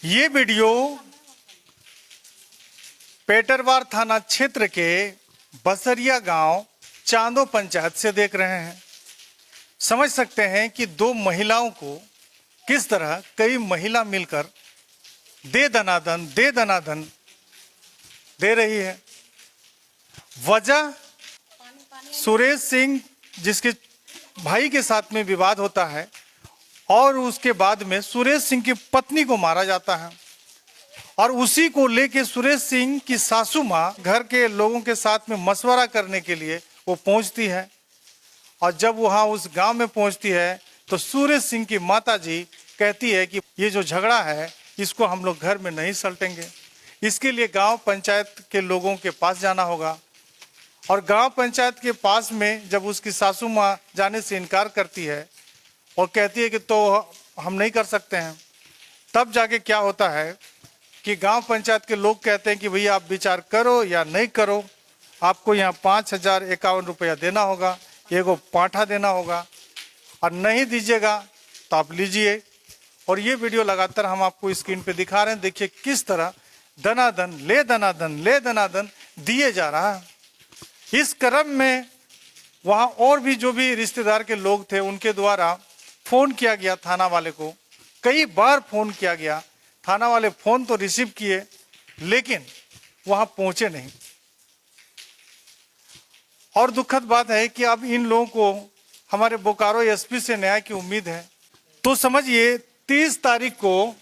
ये वीडियो पेटरवार थाना क्षेत्र के बसरिया गांव चांदो पंचायत से देख रहे हैं। समझ सकते हैं कि दो महिलाओं को किस तरह कई महिला मिलकर दे दनादन दे रही है। वजह सुरेश सिंह जिसके भाई के साथ में विवाद होता है और उसके बाद में सुरेश सिंह की पत्नी को मारा जाता है और उसी को लेके सुरेश सिंह की सासू माँ घर के लोगों के साथ में मशवरा करने के लिए वो पहुंचती है। और जब वहाँ उस गांव में पहुंचती है तो सुरेश सिंह की माताजी कहती है कि ये जो झगड़ा है इसको हम लोग घर में नहीं सलटेंगे, इसके लिए गांव पंचायत के लोगों के पास जाना होगा। और गांव पंचायत के पास में जब उसकी सासू माँ जाने से इनकार करती है और कहती है कि तो हम नहीं कर सकते हैं, तब जाके क्या होता है कि गांव पंचायत के लोग कहते हैं कि भैया आप विचार करो या नहीं करो, आपको यहाँ 5,051 रुपया देना होगा, एगो पाठा देना होगा, और नहीं दीजिएगा तो आप लीजिए। और ये वीडियो लगातार हम आपको स्क्रीन पे दिखा रहे हैं। देखिए किस तरह दनादन दिए जा रहा है। इस क्रम में वहाँ और भी जो भी रिश्तेदार के लोग थे उनके द्वारा फोन किया गया थाना वाले को, कई बार फोन किया गया। थाना वाले फोन तो रिसीव किए लेकिन वहां पहुंचे नहीं। और दुखद बात है कि अब इन लोगों को हमारे बोकारो एसपी से न्याय की उम्मीद है। तो समझिए 30 तारीख को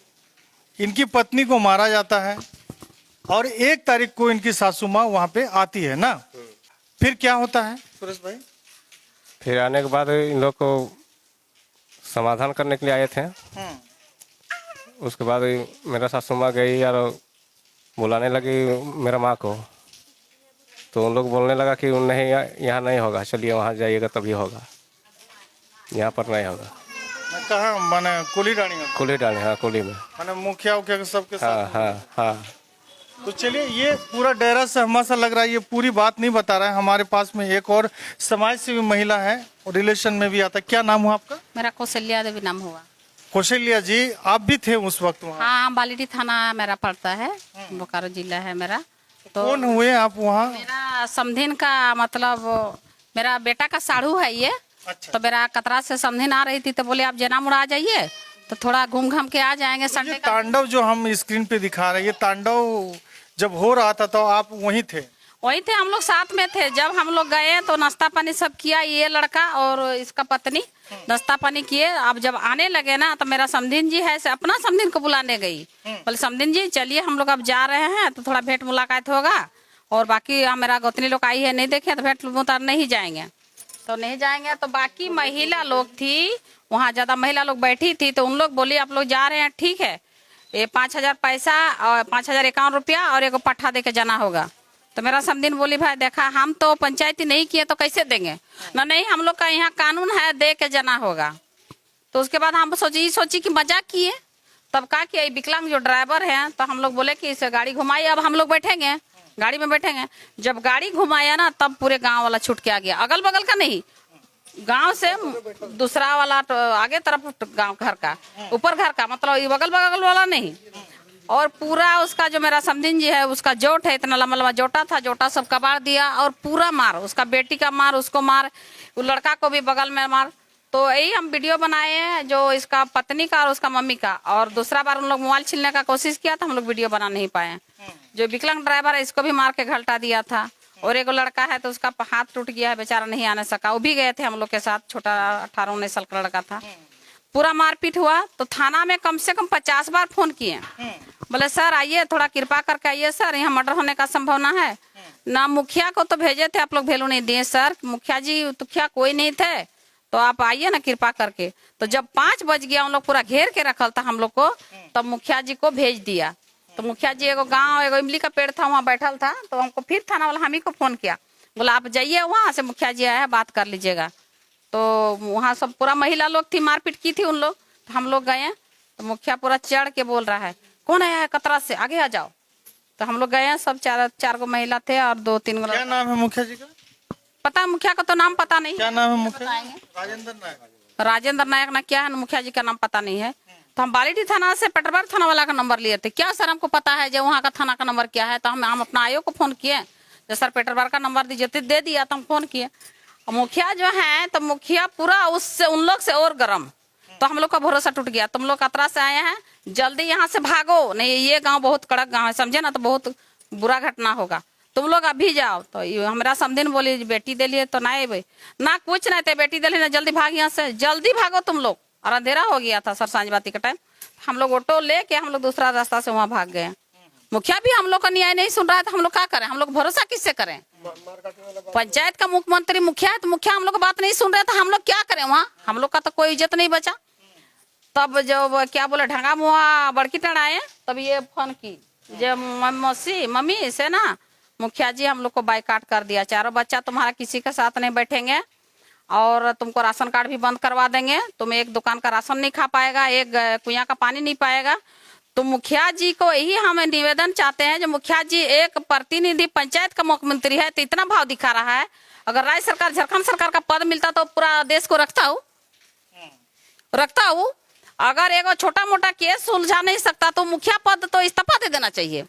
इनकी पत्नी को मारा जाता है और 1 तारीख को इनकी सासू माँ वहां पे आती है ना। फिर क्या होता है सुरेश भाई? फिर आने के बाद इन लोग को समाधान करने के लिए आए थे। उसके बाद मेरा सासू माँ गई और बुलाने लगी मेरा माँ को, तो उन लोग बोलने लगा कि नहीं यहाँ नहीं होगा, चलिए वहाँ जाइएगा तभी होगा, यहाँ पर नहीं होगा। कहाँ माने कुली डाली? कुली डाली, हाँ कुली में, माने मुखिया उखिया सबके साथ। हाँ। तो चलिए ये पूरा डेरा सहमा सा लग रहा है, ये पूरी बात नहीं बता रहा है। हमारे पास में एक और समाज सेवी महिला है और रिलेशन में भी आता है। क्या नाम हुआ आपका? मेरा कौशल्या देवी नाम हुआ। कौशल्या जी, आप भी थे उस वक्त वहाँ? हाँ, बालीडी थाना मेरा पड़ता है, बोकारो जिला है मेरा। तो कौन हुए आप वहाँ? मेरा समधिन का मतलब मेरा बेटा का साढ़ू है ये। अच्छा। तो मेरा कतरा से समधिन आ रही थी तो बोले आप जनामुड़ आ जाइए तो थोड़ा घूम घाम के आ जाएंगे संडे का। तांडव जो हम स्क्रीन पे दिखा रहे हैं, ये तांडव जब हो रहा था तो आप वहीं थे? वही थे, हम लोग साथ में थे। जब हम लोग गए तो नाश्ता पानी सब किया, ये लड़का और इसका पत्नी नाश्ता पानी किए। अब जब आने लगे ना तो मेरा समधिन जी है से अपना समधिन को बुलाने गई। बोले समधिन जी चलिए हम लोग अब जा रहे हैं तो थोड़ा भेंट मुलाकात होगा, और बाकी मेरा गोतनी लोग आई है नहीं देखे तो भेंट मुलाकात नहीं जाएंगे। तो नहीं जाएंगे तो बाकी महिला लोग थी वहाँ, ज्यादा महिला लोग बैठी थी, तो उन लोग बोली आप लोग जा रहे हैं ठीक है, ये 5,000 पैसा और 5,051 रुपया और एक पट्ठा दे के जाना होगा। तो मेरा समधिन बोली भाई देखा हम तो पंचायती नहीं किए तो कैसे देंगे ना, नहीं हम लोग का यहाँ कानून है दे के जाना होगा। तो उसके बाद हम सोची कि मजाक किए, तब कहा कि विकलांग जो ड्राइवर है तो हम लोग बोले कि इसे गाड़ी घुमाइए, अब हम लोग बैठेंगे गाड़ी में बैठेंगे। जब गाड़ी घुमाया ना तब पूरे गाँव वाला छूट के आ गया, अगल बगल का नहीं, गांव से दूसरा वाला तो आगे तरफ गांव घर का ऊपर घर का, मतलब ये बगल बगल वाला नहीं। और पूरा उसका जो मेरा समधिन जी है उसका जोट है, इतना लंबा लंबा जोटा था, जोटा सब कबाड़ दिया और पूरा मार, उसका बेटी का मार, उसको मार, वो लड़का को भी बगल में मार। तो यही हम वीडियो बनाए हैं जो इसका पत्नी का और उसका मम्मी का। और दूसरा बार उन लोग मोबाइल छीनने का कोशिश किया था, हम लोग वीडियो बना नहीं पाए। जो विकलांग ड्राइवर है इसको भी मार के घलटा दिया था। और एक लड़का है तो उसका हाथ टूट गया है, बेचारा नहीं आने सका, वो भी गए थे हम लोग के साथ, छोटा 18-19 साल का लड़का था। पूरा मारपीट हुआ तो थाना में कम से कम 50 बार फोन किए, बोले सर आइए थोड़ा कृपा करके आइए सर, यहाँ मर्डर होने का संभावना है ना। मुखिया को तो भेजे थे, आप लोग वैल्यू नहीं दिए सर, मुखिया जी मुखिया कोई नहीं थे, तो आप आइए ना कृपा करके। तो जब 5 बज गया उन लोग पूरा घेर के रखल था हम लोग को, तब मुखिया जी को भेज दिया। तो मुखिया जी एगो गांव एगो इमली का पेड़ था वहाँ बैठल था, तो हमको फिर थाना वाला हम ही को फोन किया, बोला आप जाइए वहाँ से मुखिया जी आया है बात कर लीजिएगा। तो वहाँ सब पूरा महिला लोग थी, मारपीट की थी उन लोग। तो हम लोग गए तो मुखिया पूरा चढ़ के बोल रहा है कौन आया है कतरा से, आगे आ जाओ। तो हम लोग गए, सब 4 गो महिला थे और 2-3 गो। क्या नाम है मुखिया जी का? पता मुखिया का तो नाम पता नहीं। क्या नाम है मुखिया? राजेंद्र नायक। राजेंद्र नायक ना क्या है, मुखिया जी का नाम पता नहीं है। तो हम बालीटी थाना से पेटरबार थाना वाला का नंबर लिए थे। क्या सर हमको पता है जो वहाँ का थाना का नंबर क्या है, तो हम अपना आयोग को फोन किए, जो सर पेटरबार का नंबर दीजिए, तो दे दिया, तो हम फोन किए। मुखिया जो है तो मुखिया पूरा उससे उन लोग से और गरम, तो हम लोग का भरोसा टूट गया। तुम लोग कतरा से आए हैं, जल्दी यहाँ से भागो, नहीं ये गांव बहुत कड़क गांव है, समझे ना, तो बहुत बुरा घटना होगा, तुम लोग अभी जाओ। तो हमारा समधिन बोली बेटी दे लिए तो ना भाई ना कुछ नहीं थे, बेटी दे ली ना, जल्दी भाग यहाँ से, जल्दी भागो तुम लोग। और अंधेरा हो गया था सर, सांझ बाती के टाइम। हम लोग ऑटो लेके हम लोग दूसरा रास्ता से वहाँ भाग गए। मुखिया भी हम लोग का न्याय नहीं सुन रहा है, तो हम लोग क्या करें, हम लोग भरोसा किससे करें। पंचायत का मुख्यमंत्री मुखिया है, तो मुखिया हम लोग का बात नहीं सुन रहे, तो हम लोग क्या करें वहाँ, हम लोग का तो कोई इज्जत नहीं बचा। तब जब क्या बोले ढंगा मुआ बड़की टन आए, तब ये फोन की जब मम्मी से ना मुखिया जी हम लोग को बाइकाट कर दिया, चारों बच्चा तुम्हारा किसी के साथ नहीं बैठेंगे और तुमको राशन कार्ड भी बंद करवा देंगे, तुम एक दुकान का राशन नहीं खा पाएगा, एक कुआं का पानी नहीं पाएगा। तो मुखिया जी को यही हम निवेदन चाहते हैं, जो मुखिया जी एक प्रतिनिधि पंचायत का मुख्यमंत्री है, तो इतना भाव दिखा रहा है, अगर राज्य सरकार झारखंड सरकार का पद मिलता तो पूरा देश को रखता हूँ। अगर एक छोटा मोटा केस सुलझा नहीं सकता तो मुखिया पद तो इस्तीफा दे देना चाहिए।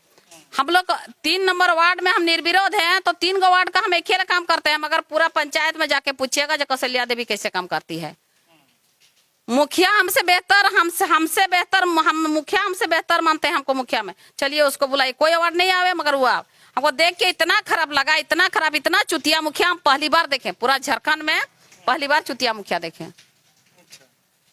हम लोग 3 नंबर वार्ड में हम निर्विरोध हैं, तो 3 गो वार्ड का हम एक ही काम करते हैं, मगर पूरा पंचायत में जाके पूछिएगा जो कौशल्या देवी कैसे काम करती है। मुखिया हमसे बेहतर, हमसे बेहतर, हम मुखिया हमसे बेहतर मानते हैं हमको मुखिया में। चलिए उसको बुलाइए, कोई अवार्ड नहीं आवे, मगर वो हमको देख के इतना खराब लगा, इतना खराब, इतना चुतिया मुखिया हम पहली बार देखे, पूरा झारखंड में पहली बार चुतिया मुखिया देखे,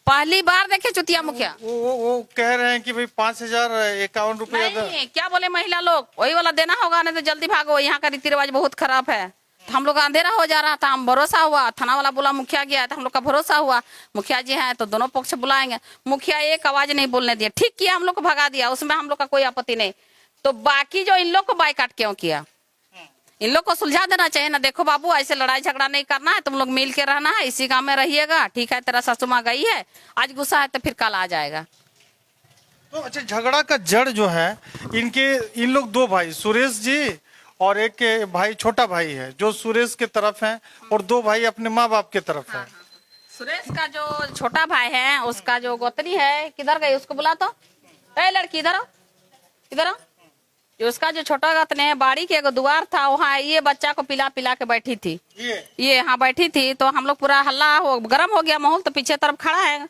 पहली बार देखे चुतिया मुखिया। वो कह रहे हैं कि भाई 5051 रुपया नहीं, क्या बोले महिला लोग, वही वाला देना होगा, नहीं तो जल्दी भागो, यहाँ का रीति रिवाज बहुत खराब है। तो हम लोग का अंधेरा हो जा रहा था, हम भरोसा हुआ, थाना वाला बोला मुखिया गया, तो हम लोग का भरोसा हुआ मुखिया जी हैं तो दोनों पक्ष बुलाएंगे। मुखिया एक आवाज नहीं बोलने दिया, ठीक किया, हम लोग को भगा दिया, उसमें हम लोग का कोई आपत्ति नहीं। तो बाकी जो इन लोग को बाइकाट क्यों किया, इन लोग को सुलझा देना चाहिए ना। देखो बाबू, ऐसे लड़ाई झगड़ा नहीं करना है, तुम लोग मिल के रहना है, इसी गांव में रहिएगा, ठीक है। तेरा सासू माँ गई है, आज गुस्सा है तो फिर कल आ जाएगा। तो अच्छा, झगड़ा का जड़ जो है इन लोग 2 भाई, सुरेश जी और एक के भाई छोटा भाई है जो सुरेश के तरफ है, और 2 भाई अपने माँ बाप के तरफ है। सुरेश का जो छोटा भाई है, उसका जो गोतनी है, किधर गई, उसको बुला तो, ए लड़की इधर आओ, इधर आओ। उसका जो छोटा गोतनी है, बाड़ी के एगो द्वार था, वहाँ ये बच्चा को पिला पिला के बैठी थी, ये हाँ बैठी थी। तो हम लोग पूरा हल्ला गर्म हो गया माहौल, तो पीछे तरफ खड़ा है।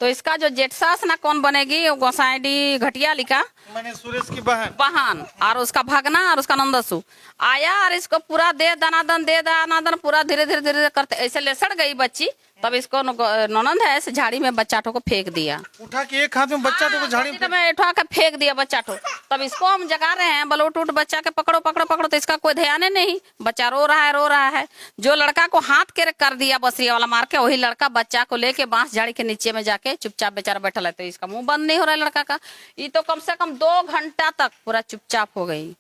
तो इसका जो जेठ सास ना कौन बनेगी, गोसाईडी घटिया लिखा, मैंने सुरेश की बहन और उसका भगना और उसका नंदसू आया, और इसको पूरा दे दनादन पूरा धीरे धीरे करते ऐसे लेसड़ गई बच्ची। तब इसको ननंद है, ऐसे झाड़ी में बच्चा को फेंक दिया, उठा के एक हाथ में बच्चा को झाड़ी में उठा के फेंक दिया बच्चा को। तब इसको हम जगा रहे हैं, बलोट उठ बच्चा के पकड़ो पकड़ो पकड़ो, तो इसका कोई ध्यान नहीं, बच्चा रो रहा है। जो लड़का को हाथ के कर दिया बसरिया वाला मार के, वही लड़का बच्चा को लेके बांस झाड़ी के नीचे में जाके चुपचाप बेचारा बैठा है। तो इसका मुंह बंद नहीं हो रहा है लड़का का। ये तो कम से कम 2 घंटा तक पूरा चुपचाप हो गई।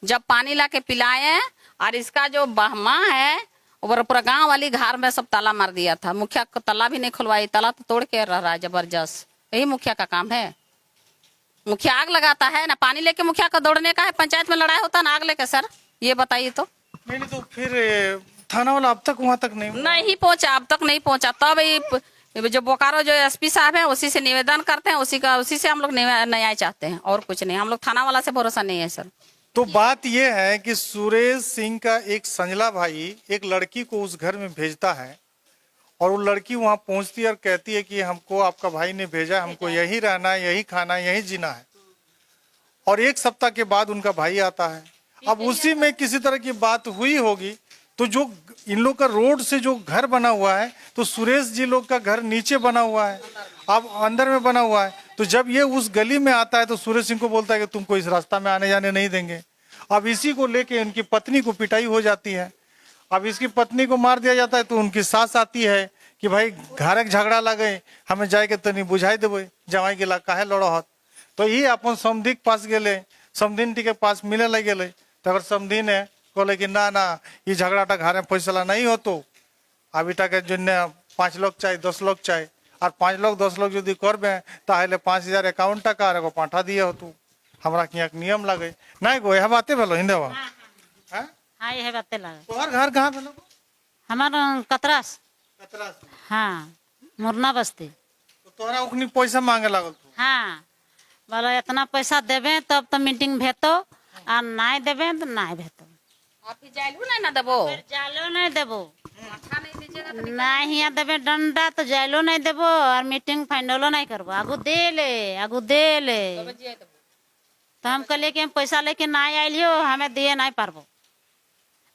जब पानी ला के पिलाए, और इसका जो बहमा है और पूरा गांव वाली घर में सब ताला मार दिया था। मुखिया को ताला भी नहीं खुलवाई, ताला तो तोड़ के रह रहा है जबरदस्त। यही मुखिया का काम है। मुखिया आग लगाता है ना, पानी लेके मुखिया का दौड़ने का है। पंचायत में लड़ाई होता है ना आग लेके, सर ये बताइए तो। नहीं तो फिर थाना वाला अब तक वहां तक नहीं पहुंचा, अब तक नहीं पहुंचा। तब जो बोकारो जो एसपी साहब है, उसी से निवेदन करते हैं, उसी से हम लोग न्याय चाहते हैं, और कुछ नहीं। हम लोग थाना वाला से भरोसा नहीं है सर। तो बात यह है कि सुरेश सिंह का एक संजला भाई एक लड़की को उस घर में भेजता है, और वो लड़की वहां पहुंचती है और कहती है कि हमको आपका भाई ने भेजा, हमको यही रहना है, यही खाना है, यही जीना है। और 1 सप्ताह के बाद उनका भाई आता है। अब उसी में किसी तरह की बात हुई होगी, तो जो इन लोग का रोड से जो घर बना हुआ है, तो सुरेश जी लोग का घर नीचे बना हुआ है, अब अंदर में बना हुआ है। तो जब ये उस गली में आता है, तो सुरेश सिंह को बोलता है कि तुमको इस रास्ता में आने जाने नहीं देंगे। अब इसी को लेके इनकी पत्नी को पिटाई हो जाती है। अब इसकी पत्नी को मार दिया जाता है, तो उनकी सास आती है कि भाई घर के झगड़ा लगे, हमें जाके तनी बुझाई देवे, जवाई गेला काहे लड़ो हत। तो ये अपन समधी के पास गेले, समधिन के पास मिले लगे गेले। तो अगर समधी ने कहले कि ना ना ये झगड़ाटा घर में फैसला नहीं हो, तो अभी तक जो 5 लोग चाहे 10 लोग चाहे, और 5 लोग 10 लोग यदि करबे ताहले 5051 टाका और एगो पाठा दिए हो। तू हमरा के नियम लगे नहीं गो, यह बातें भेलो हिंदेवा। हाँ यह बातें लगे। तोहर घर कहाँ भेलो? हमार कतरास। कतरास में। हाँ, मुरना बस्ती। तो तोहरा उखनी पैसा मांगे लागल तू। हाँ बोलो इतना पैसा देवे तब तो मीटिंग भेतो और नहीं देवे तो नहीं भेतो। आप ही जाइलू नहीं ना देबो, जालो नहीं देबो, माथा नहीं दीजिएगा तो नहीं यहाँ देवे डंडा तो जालो नहीं देबो और मीटिंग फाइनलो नहीं करबो। आगू दे ले बजिए देबो। तो हम कहले कि हम पैसा लेके नहीं आइलियो, हमें दिए नहीं पारबो।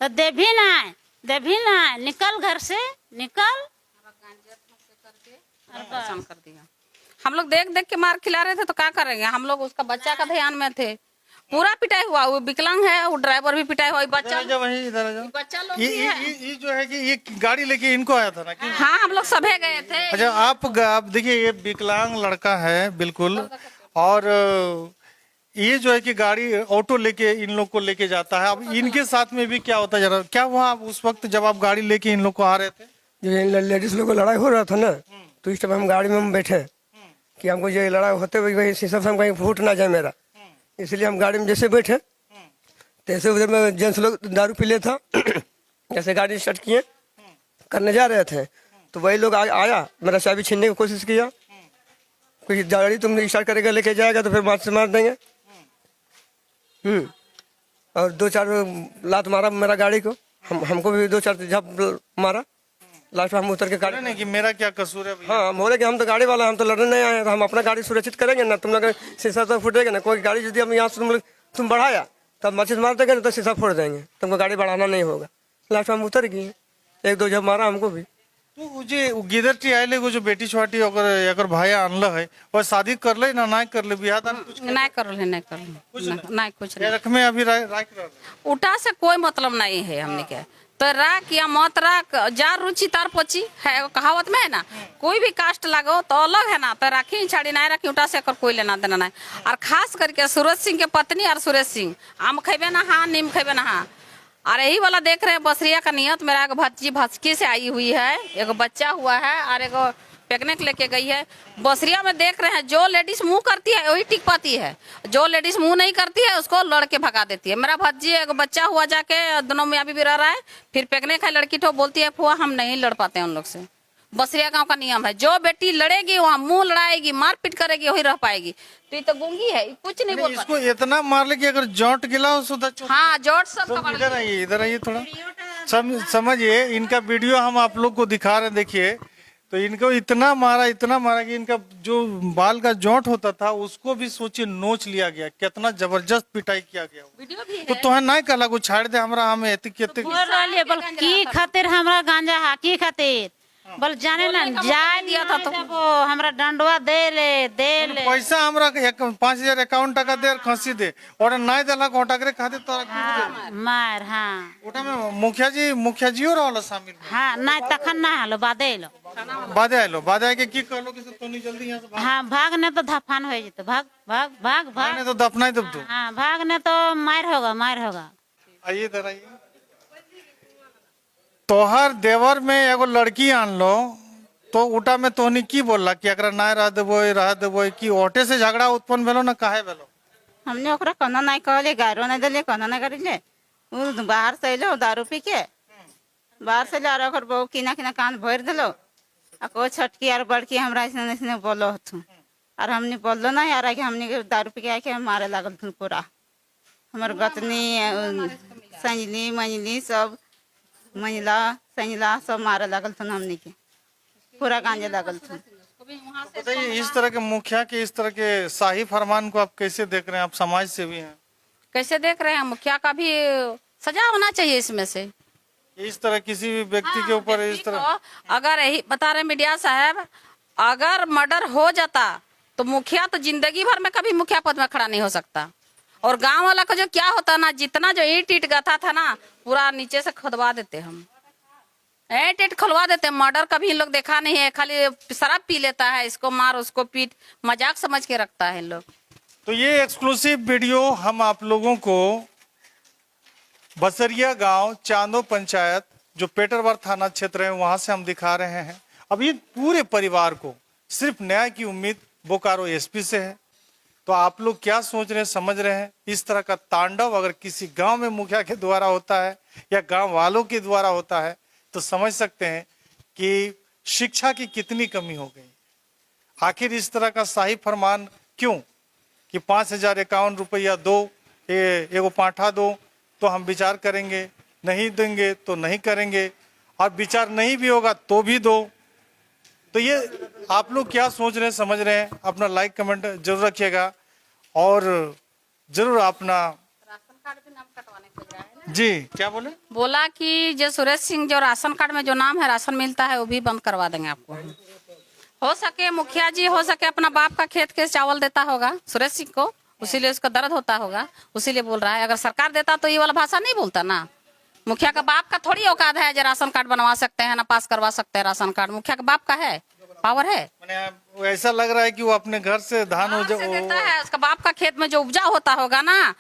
तो दे भी नहीं, निकल घर से निकल। परेशान कर दिया। हम लोग देख देख के मार खिला रहे थे तो क्या करेंगे, हम लोग उसका बच्चा का ध्यान में थे। पूरा पिटाई हुआ, वो विकलांग है, वो ड्राइवर भी पिटाई हुआ, बच्चा वही इधर आ जाओ। बच्चा लोग भी है। ये जो है कि ये गाड़ी लेके इनको आया था ना कि? हाँ हम लोग सभे गए थे। अच्छा आप देखिए ये विकलांग लड़का है बिल्कुल, और ये जो है कि गाड़ी ऑटो लेके इन लोग को लेके जाता है। अब इनके साथ में भी क्या होता है, जरा क्या हुआ उस वक्त जब आप गाड़ी लेके इन लोग को आ रहे थे? जो इन लेडीज लोग को लड़ाई हो रहा था ना, तो इस टाइम हम गाड़ी में हम बैठे कि हमको ये लड़ाई होते हुए कहीं शीशा से हम कहीं फूट ना जाए मेरा, इसलिए हम गाड़ी में जैसे बैठे तैसे उधर में जेंट्स लोग दारू पी ले था जैसे गाड़ी स्टार्ट किए करने जा रहे थे तो वही लोग आया मेरा चाबी छीनने की कोशिश किया। कुछ गाड़ी तुम स्टार्ट करेगा लेके जाएगा तो फिर मार से मार देंगे। और 2-4 लात मारा मेरा गाड़ी को, हमको भी 2-4 झप मारा। लास्ट में हम उतर के गाड़ी नहीं कि मेरा क्या कसूर है भैया? हाँ हम बोले कि हम तो गाड़ी वाला, हम तो लड़ने नहीं आए, तो हम अपना गाड़ी सुरक्षित करेंगे ना। तुम लोग शीशा तो फूटेगा ना, कोई गाड़ी यदि हम यहाँ से तुम बढ़ाया तब मच्छी मार देंगे तो शीशा फोड़ देंगे, तुमको गाड़ी बढ़ाना नहीं होगा। लास्ट में हम उतर गए, 1-2 जब मारा हमको भी। तू जे गिदर टी आइले जो बेटी छोटी अगर भाई आनल है और शादी कर ले ना ना कर ले बियाह दान कुछ नहीं कर कुछ नहीं रख में अभी राख रहा उठा से कोई मतलब नहीं है हमने के। तो राख या मत राख, जार रुचि तार पोची है, कहावत में है ना। कोई भी कास्ट लगो तो अलग है ना, तो राखी छाड़ी नहीं राखी उठा से अकर कोई लेना देना नहीं। और खास करके सूरज सिंह के पत्नी और सुरेश सिंह आम खेबे ना हाँ, नीम खेबे ना हाँ। और यही वाला देख रहे हैं बसरिया का नियत। मेरा एक भतीजी भचकी से आई हुई है, एक बच्चा हुआ है और एक पिकनिक लेके गई है। बसरिया में देख रहे हैं जो लेडीज मुंह करती है वही टिक पाती है, जो लेडीज मुंह नहीं करती है उसको लड़के भगा देती है। मेरा भतीजी एक बच्चा हुआ जाके दोनों में अभी भी रह रहा है, फिर पिकनिक है, लड़की तो बोलती है फुआ हम नहीं लड़ पाते हैं उन लोग से। बसरिया गांव का नियम है, जो बेटी लड़ेगी वहाँ मुंह लड़ाएगी, मारपीट करेगी, वही रह पाएगी। तो ये तो गूंगी है, कुछ नहीं बोल इसको इतना मार ले कि अगर जौट गिला हो सुधा हाँ जोट सब इधर आइए थोड़ा समझिए। इनका वीडियो हम आप लोग को दिखा रहे हैं, देखिए। तो इनको इतना मारा कि इनका जो बाल का जोंट होता था उसको भी सोचिए नोच लिया गया। कितना जबरदस्त पिटाई किया गया। वीडियो भी तो तोहर नहीं कहला को छाड़ दे हमरा, हम एतिक की खातिर हमरा गांजा हा की खातिर बोल जाने ना जाए दिया था तो हमरा डंडवा दे ले पैसा हमरा 5,000 अकाउंट टका दे खसी दे और नहीं देला कोटाकरे खातिर तोरा मार। हाँ ओटा में मुखिया जी रहल शामिल। हाँ नहीं तखन ना हलो बादे आए के की कहलो कि तोनी जल्दी यहां से भाग। हाँ भाग ने तो धफान हो जेतो, भाग नहीं तो दफनाई दब तू। हाँ भाग ने तो मार होगा। आइए इधर आइए। तोहर देवर में एगो लड़की आन लो तो उटा में तोहनी की बोलला कि एकरा ना रह देबो कि ओटे से झगड़ा उत्पन्न भेलो ना काहे भेलो? हमने ओकरा कोनो नहीं कहले, गारो नहीं देले, कोनो नहीं करिले। उ बाहर से अइलो दारू पी के, बाहर से ला ओकर बहू किना कान भर देलो। आ को छटकी और बड़की हमरा इसने बोलो हथु और हमने बोललो ना यार कि हमने दारू पी के आके मारे लागल थु पूरा। हमर गतनी संजली मंजली सब महिला संजला सब मारे लागल थु, हमने के पूरा गांजे लागल थु। बताइए इस तरह के मुखिया के इस तरह के शाही फरमान को आप कैसे देख रहे हैं? आप समाज से भी हैं, कैसे देख रहे हैं? मुखिया का भी सजा होना चाहिए इसमें से। इस तरह किसी भी व्यक्ति के ऊपर इस तरह अगर यही बता रहे मीडिया साहब, अगर मर्डर हो जाता तो मुखिया तो जिंदगी भर में कभी मुखिया पद में खड़ा नहीं हो सकता। और गांव वाला का जो क्या होता ना, जितना जो ईट गाथा था ना पूरा नीचे से खुदवा देते, हम ईट खुलवा देते। मर्डर कभी इन लोग देखा नहीं है, खाली शराब पी लेता है, इसको मार उसको पीट, मजाक समझ के रखता है इन लोग। तो ये एक्सक्लूसिव वीडियो हम आप लोगों को बसरिया गांव चांदो पंचायत जो पेटरवर थाना क्षेत्र है वहां से हम दिखा रहे हैं। अब ये पूरे परिवार को सिर्फ न्याय की उम्मीद बोकारो एसपी से है। तो आप लोग क्या सोच रहे हैं, समझ रहे हैं? इस तरह का तांडव अगर किसी गांव में मुखिया के द्वारा होता है या गांव वालों के द्वारा होता है तो समझ सकते हैं कि शिक्षा की कितनी कमी हो गई। आखिर इस तरह का शाही फरमान क्यों कि 5,051 रुपया दो, एगो पाठा दो तो हम विचार करेंगे, नहीं देंगे तो नहीं करेंगे, और विचार नहीं भी होगा तो भी दो। तो ये आप लोग क्या सोच रहे हैं, समझ रहे हैं? अपना लाइक कमेंट जरूर रखिएगा और जरूर अपना जी क्या बोले, बोला कि जो सुरेश सिंह जो राशन कार्ड में जो नाम है राशन मिलता है वो भी बंद करवा देंगे आपको। हो सके मुखिया जी हो सके अपना बाप का खेत के चावल देता होगा सुरेश सिंह को, उसीलिए उसका दर्द होता होगा, उसीलिए बोल रहा है। अगर सरकार देता तो ये वाला भाषा नहीं बोलता ना। मुखिया का बाप का थोड़ी औकात है जो राशन कार्ड बनवा सकते हैं ना पास करवा सकते हैं राशन कार्ड। मुखिया का बाप का है, पावर है। मैंने ऐसा लग रहा है कि वो अपने घर से धान हो से देता है, उसका बाप का खेत में जो उपजा होता होगा ना,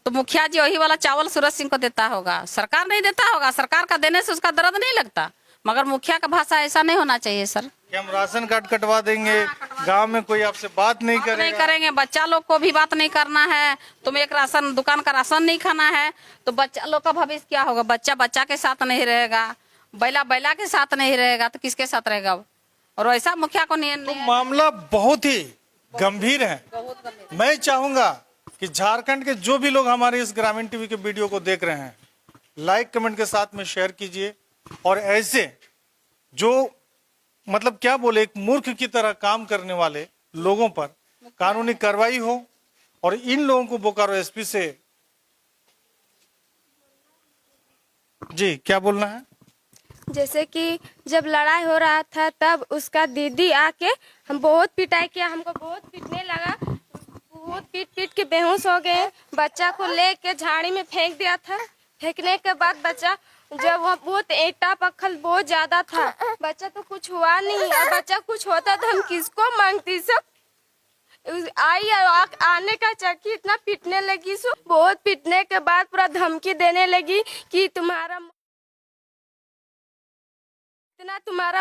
तो मुखिया जी वही वाला चावल सूरज सिंह को देता होगा, सरकार नहीं देता होगा। सरकार का देने से उसका दर्द नहीं लगता, मगर मुखिया का भाषा ऐसा नहीं होना चाहिए सर। कि हम राशन कार्ड कटवा देंगे, गांव में कोई आपसे बात नहीं नहीं करेगा। करेंगे, बच्चा लोग को भी बात नहीं करना है। तुम एक राशन दुकान का राशन नहीं खाना है तो बच्चा लोग का भविष्य क्या होगा? बच्चा बच्चा के साथ नहीं रहेगा, बैला बैला के साथ नहीं रहेगा तो किसके साथ रहेगा? और ऐसा मुखिया को नहीं, तो मामला बहुत ही गंभीर है। मैं चाहूंगा कि झारखंड के जो भी लोग हमारे इस ग्रामीण टीवी के वीडियो को देख रहे हैं, लाइक कमेंट के साथ में शेयर कीजिए और ऐसे जो मतलब क्या बोले एक मूर्ख की तरह काम करने वाले लोगों पर कानूनी कार्रवाई हो और इन लोगों को बोकारो एसपी से जी क्या बोलना है। जैसे कि जब लड़ाई हो रहा था तब उसका दीदी आके हम बहुत पिटाई किया, हमको बहुत पीटने लगा, बहुत पीट पीट के बेहोश हो गए। बच्चा को लेके झाड़ी में फेंक दिया था। फेंकने के बाद बच्चा जब वह बहुत ईटा पत्थर बहुत ज्यादा था, बच्चा तो कुछ हुआ नहीं। और बच्चा कुछ होता तो हम किसको मांगती? सब आई आने का चक्की इतना पीटने लगी, सो बहुत पीटने के बाद पूरा धमकी देने लगी कि तुम्हारा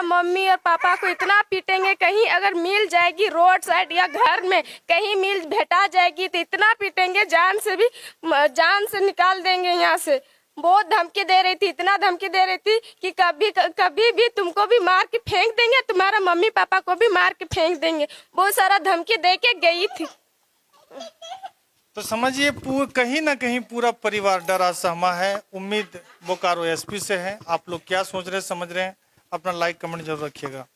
मम्मी और पापा को इतना पीटेंगे, कहीं अगर मिल जाएगी रोड साइड या घर में कहीं मिल भेटा जाएगी तो इतना पीटेंगे जान से निकाल देंगे यहाँ से। बहुत धमकी दे रही थी, इतना धमकी दे रही थी कि कभी भी तुमको भी मार के फेंक देंगे, तुम्हारा मम्मी पापा को भी मार के फेंक देंगे। बहुत सारा धमकी दे के गई थी। तो समझिए कहीं ना कहीं पूरा परिवार डरा सहमा है। उम्मीद बोकारो एसपी से है। आप लोग क्या सोच रहे हैं, समझ रहे हैं? अपना लाइक कमेंट जरूर रखिएगा।